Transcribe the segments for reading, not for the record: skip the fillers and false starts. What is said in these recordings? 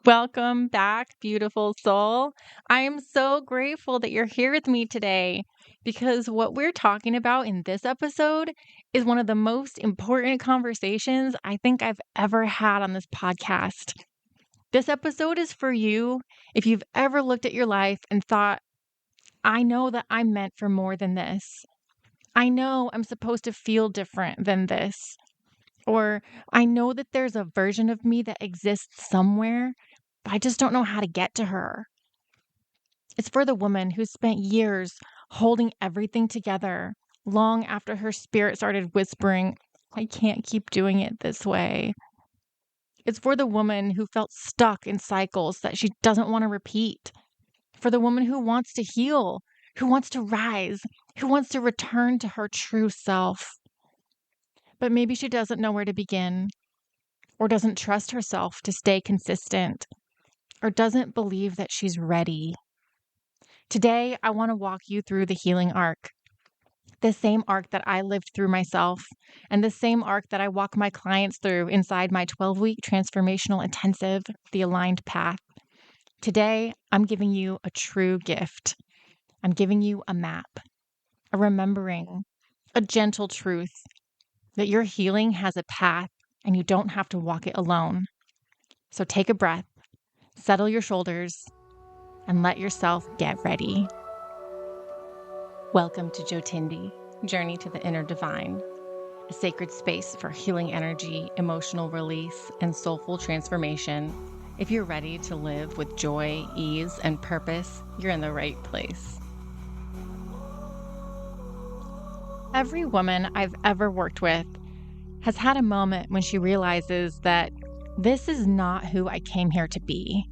Welcome back, beautiful soul. I am so grateful that you're here with me today because what we're talking about in this episode is one of the most important conversations I think I've ever had on this podcast. This episode is for you if you've ever looked at your life and thought, I know that I'm meant for more than this. I know I'm supposed to feel different than this. Or I know that there's a version of me that exists somewhere, but I just don't know how to get to her. It's for the woman who spent years holding everything together long after her spirit started whispering, I can't keep doing it this way. It's for the woman who felt stuck in cycles that she doesn't want to repeat. For the woman who wants to heal, who wants to rise, who wants to return to her true self. But maybe she doesn't know where to begin, or doesn't trust herself to stay consistent, or doesn't believe that she's ready. Today, I want to walk you through the healing arc, the same arc that I lived through myself, and the same arc that I walk my clients through inside my 12-week transformational intensive, The Aligned Path. Today, I'm giving you a true gift. I'm giving you a map, a remembering, a gentle truth that your healing has a path and you don't have to walk it alone. So take a breath, settle your shoulders, and let yourself get ready. Welcome to Jotindi, Journey to the Inner Divine, a sacred space for healing energy, emotional release, and soulful transformation. If you're ready to live with joy, ease, and purpose, you're in the right place. Every woman I've ever worked with has had a moment when she realizes that this is not who I came here to be.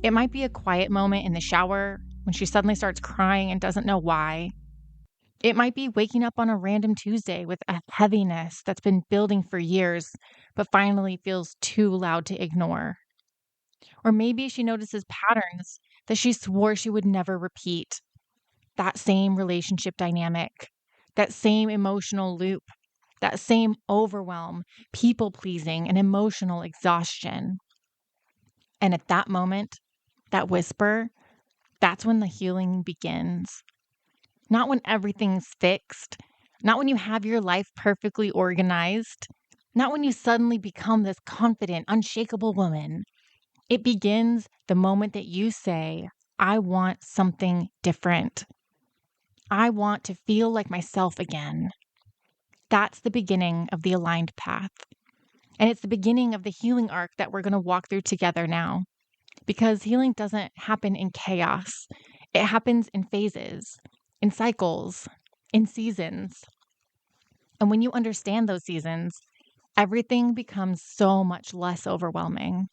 It might be a quiet moment in the shower when she suddenly starts crying and doesn't know why. It might be waking up on a random Tuesday with a heaviness that's been building for years, but finally feels too loud to ignore. Or maybe she notices patterns that she swore she would never repeat. That same relationship dynamic, that same emotional loop, that same overwhelm, people pleasing, and emotional exhaustion. And at that moment, that whisper, that's when the healing begins. Not when everything's fixed, not when you have your life perfectly organized, not when you suddenly become this confident, unshakable woman. It begins the moment that you say, I want something different. I want to feel like myself again. That's the beginning of the aligned path. And it's the beginning of the healing arc that we're going to walk through together now. Because healing doesn't happen in chaos. It happens in phases, in cycles, in seasons. And when you understand those seasons, everything becomes so much less overwhelming.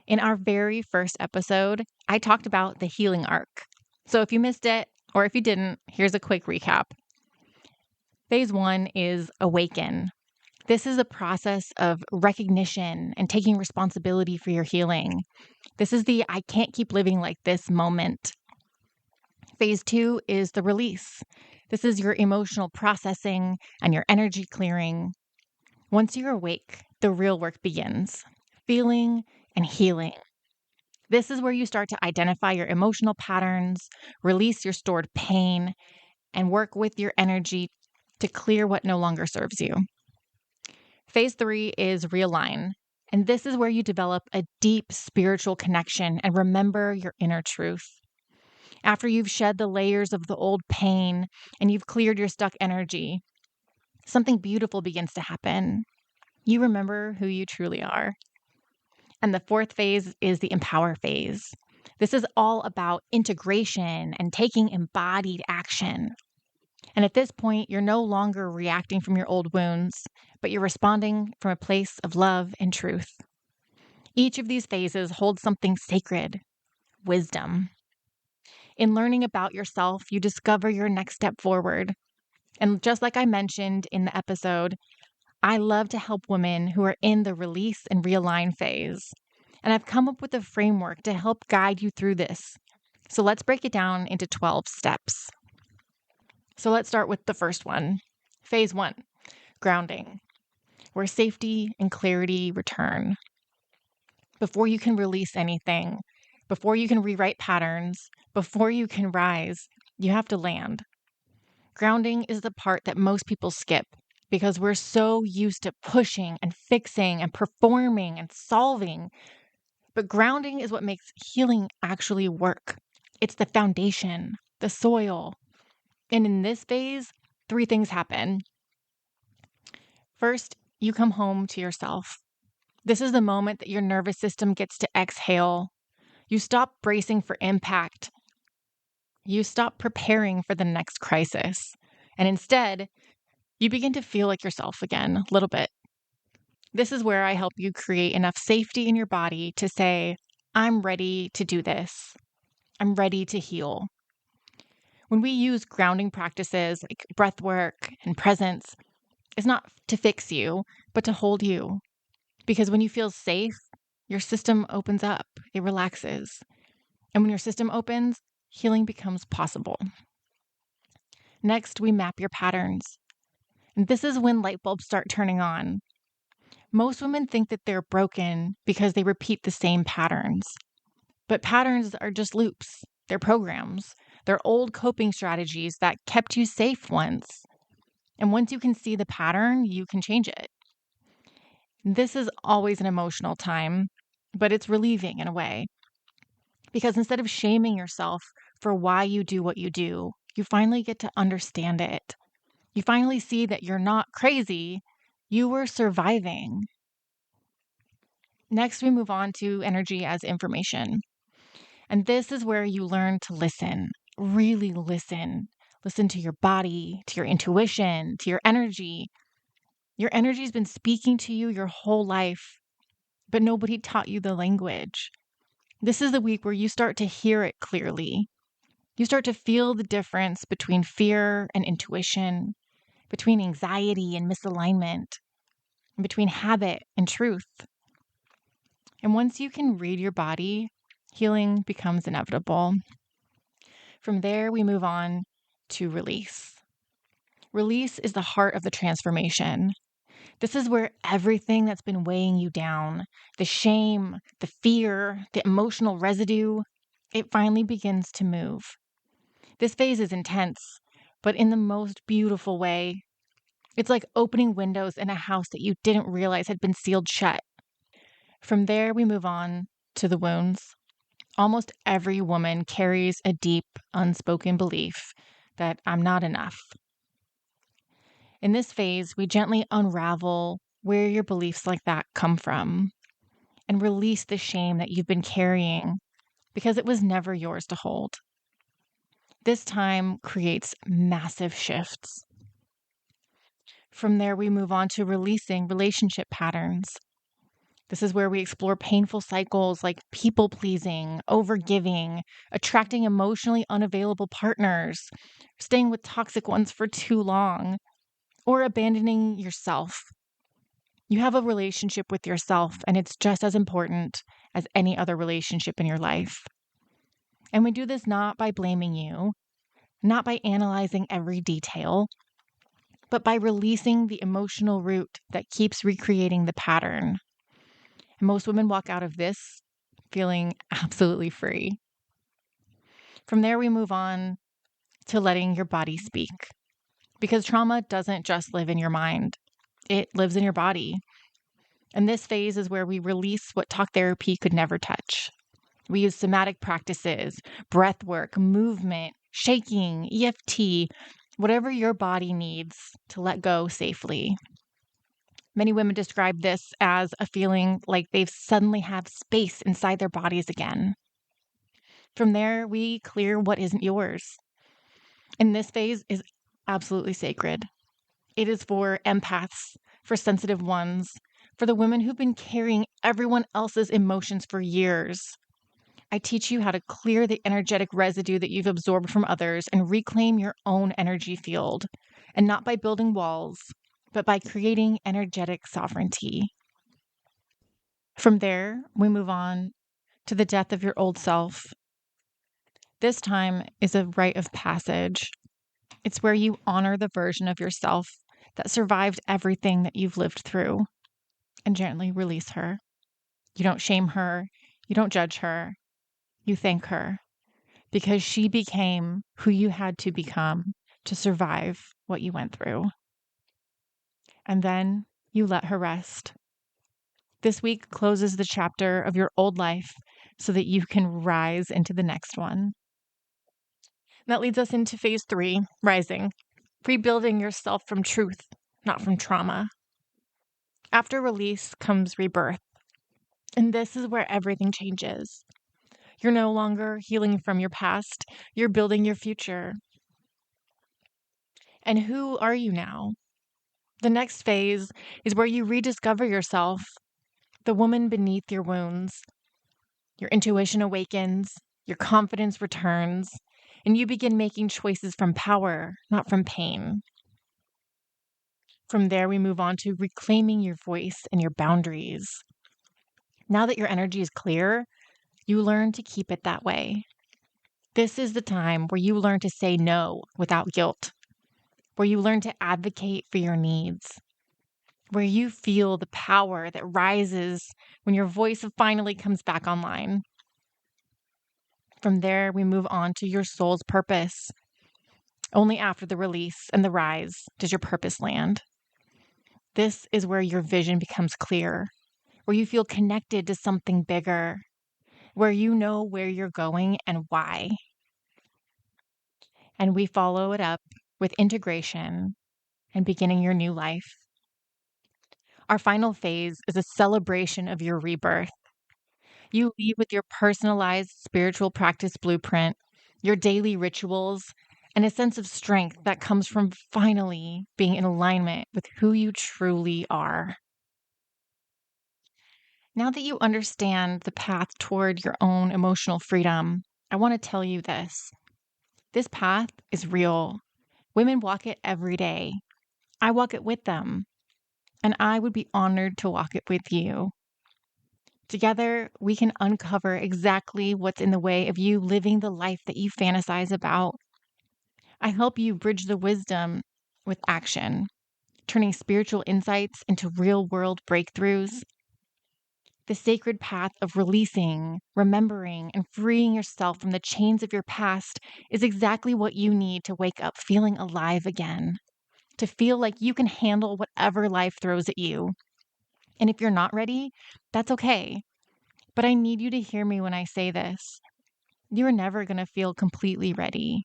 In our very first episode, I talked about the healing arc. So if you missed it, or if you didn't, here's a quick recap. Phase 1 is awaken. This is a process of recognition and taking responsibility for your healing. This is the I can't keep living like this moment. Phase 2 is the release. This is your emotional processing and your energy clearing. Once you're awake, the real work begins, feeling and healing. This is where you start to identify your emotional patterns, release your stored pain, and work with your energy to clear what no longer serves you. Phase 3 is realign. And this is where you develop a deep spiritual connection and remember your inner truth. After you've shed the layers of the old pain and you've cleared your stuck energy, something beautiful begins to happen. You remember who you truly are. And the fourth phase is the empower phase. This is all about integration and taking embodied action. And at this point, you're no longer reacting from your old wounds, but you're responding from a place of love and truth. Each of these phases holds something sacred, wisdom. In learning about yourself, you discover your next step forward. And just like I mentioned in the episode, I love to help women who are in the release and realign phase. And I've come up with a framework to help guide you through this. So let's break it down into 12 steps. So let's start with the first one. Phase 1, grounding, where safety and clarity return. Before you can release anything, before you can rewrite patterns, before you can rise, you have to land. Grounding is the part that most people skip because we're so used to pushing and fixing and performing and solving. But grounding is what makes healing actually work. It's the foundation, the soil. And in this phase, three things happen. First, you come home to yourself. This is the moment that your nervous system gets to exhale. You stop bracing for impact. You stop preparing for the next crisis. And instead, you begin to feel like yourself again, a little bit. This is where I help you create enough safety in your body to say, I'm ready to do this. I'm ready to heal. When we use grounding practices like breath work and presence, it's not to fix you, but to hold you. Because when you feel safe, your system opens up, it relaxes. And when your system opens, healing becomes possible. Next, we map your patterns. And this is when light bulbs start turning on. Most women think that they're broken because they repeat the same patterns. But patterns are just loops. They're programs. They're old coping strategies that kept you safe once. And once you can see the pattern, you can change it. This is always an emotional time, but it's relieving in a way. Because instead of shaming yourself for why you do what you do, you finally get to understand it. You finally see that you're not crazy, you were surviving. Next, we move on to energy as information. And this is where you learn to listen, really listen. Listen to your body, to your intuition, to your energy. Your energy has been speaking to you your whole life, but nobody taught you the language. This is the week where you start to hear it clearly. You start to feel the difference between fear and intuition, between anxiety and misalignment, and between habit and truth. And once you can read your body, healing becomes inevitable. From there, we move on to release. Release is the heart of the transformation. This is where everything that's been weighing you down, the shame, the fear, the emotional residue, it finally begins to move. This phase is intense, but in the most beautiful way. It's like opening windows in a house that you didn't realize had been sealed shut. From there, we move on to the wounds. Almost every woman carries a deep, unspoken belief that I'm not enough. In this phase, we gently unravel where your beliefs like that come from and release the shame that you've been carrying because it was never yours to hold. This time creates massive shifts. From there, we move on to releasing relationship patterns. This is where we explore painful cycles like people pleasing, overgiving, attracting emotionally unavailable partners, staying with toxic ones for too long, or abandoning yourself. You have a relationship with yourself, and it's just as important as any other relationship in your life. And we do this not by blaming you, not by analyzing every detail, but by releasing the emotional root that keeps recreating the pattern. And most women walk out of this feeling absolutely free. From there, we move on to letting your body speak. Because trauma doesn't just live in your mind, it lives in your body. And this phase is where we release what talk therapy could never touch. We use somatic practices, breath work, movement, shaking, EFT, whatever your body needs to let go safely. Many women describe this as a feeling like they've suddenly have space inside their bodies again. From there, we clear what isn't yours. And this phase is absolutely sacred. It is for empaths, for sensitive ones, for the women who've been carrying everyone else's emotions for years. I teach you how to clear the energetic residue that you've absorbed from others and reclaim your own energy field. And not by building walls, but by creating energetic sovereignty. From there, we move on to the death of your old self. This time is a rite of passage. It's where you honor the version of yourself that survived everything that you've lived through and gently release her. You don't shame her. You don't judge her. You thank her because she became who you had to become to survive what you went through. And then you let her rest. This week closes the chapter of your old life so that you can rise into the next one. That leads us into phase 3, rising, rebuilding yourself from truth, not from trauma. After release comes rebirth. And this is where everything changes. You're no longer healing from your past, you're building your future. And who are you now? The next phase is where you rediscover yourself, the woman beneath your wounds. Your intuition awakens, your confidence returns, and you begin making choices from power, not from pain. From there, we move on to reclaiming your voice and your boundaries. Now that your energy is clear, you learn to keep it that way. This is the time where you learn to say no without guilt, where you learn to advocate for your needs, where you feel the power that rises when your voice finally comes back online. From there, we move on to your soul's purpose. Only after the release and the rise does your purpose land. This is where your vision becomes clear, where you feel connected to something bigger, where you know where you're going and why. And we follow it up with integration and beginning your new life. Our final phase is a celebration of your rebirth. You leave with your personalized spiritual practice blueprint, your daily rituals, and a sense of strength that comes from finally being in alignment with who you truly are. Now that you understand the path toward your own emotional freedom, I want to tell you this. This path is real. Women walk it every day. I walk it with them, and I would be honored to walk it with you. Together, we can uncover exactly what's in the way of you living the life that you fantasize about. I help you bridge the wisdom with action, turning spiritual insights into real world breakthroughs. The sacred path of releasing, remembering, and freeing yourself from the chains of your past is exactly what you need to wake up feeling alive again, to feel like you can handle whatever life throws at you. And if you're not ready, that's okay. But I need you to hear me when I say this. You're never going to feel completely ready.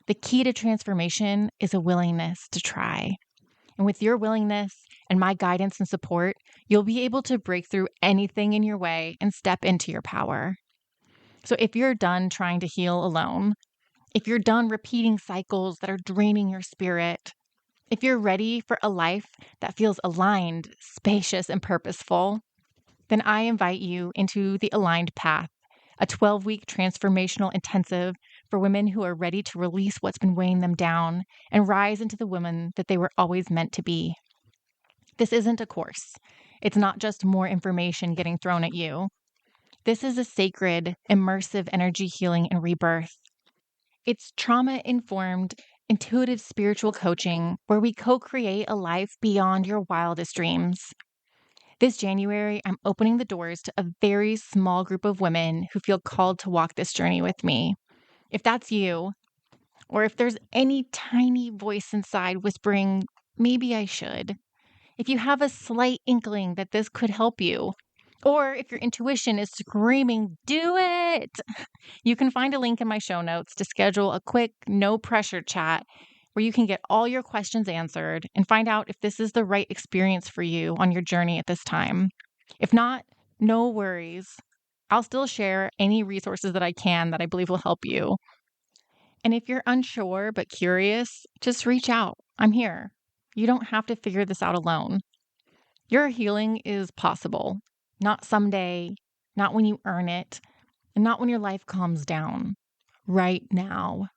The key to transformation is a willingness to try. And with your willingness and my guidance and support, you'll be able to break through anything in your way and step into your power. So if you're done trying to heal alone, if you're done repeating cycles that are draining your spirit, if you're ready for a life that feels aligned, spacious, and purposeful, then I invite you into the Aligned Path, a 12-week transformational intensive for women who are ready to release what's been weighing them down and rise into the women that they were always meant to be. This isn't a course. It's not just more information getting thrown at you. This is a sacred, immersive energy healing and rebirth. It's trauma-informed, intuitive spiritual coaching where we co-create a life beyond your wildest dreams. This January, I'm opening the doors to a very small group of women who feel called to walk this journey with me. If that's you, or if there's any tiny voice inside whispering, maybe I should, if you have a slight inkling that this could help you, or if your intuition is screaming, do it, you can find a link in my show notes to schedule a quick, no pressure chat where you can get all your questions answered and find out if this is the right experience for you on your journey at this time. If not, no worries. I'll still share any resources that I can that I believe will help you. And if you're unsure but curious, just reach out. I'm here. You don't have to figure this out alone. Your healing is possible, not someday, not when you earn it, and not when your life calms down. Right now.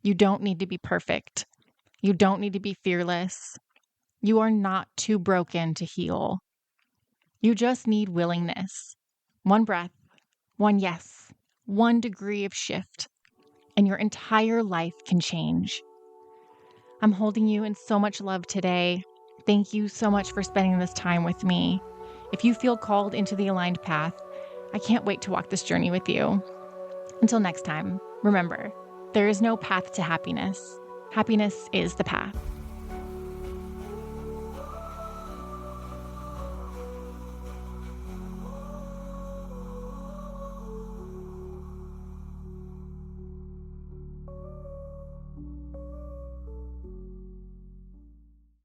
You don't need to be perfect. You don't need to be fearless. You are not too broken to heal. You just need willingness. One breath, one yes, one degree of shift, and your entire life can change. I'm holding you in so much love today. Thank you so much for spending this time with me. If you feel called into the aligned path, I can't wait to walk this journey with you. Until next time, remember, there is no path to happiness. Happiness is the path.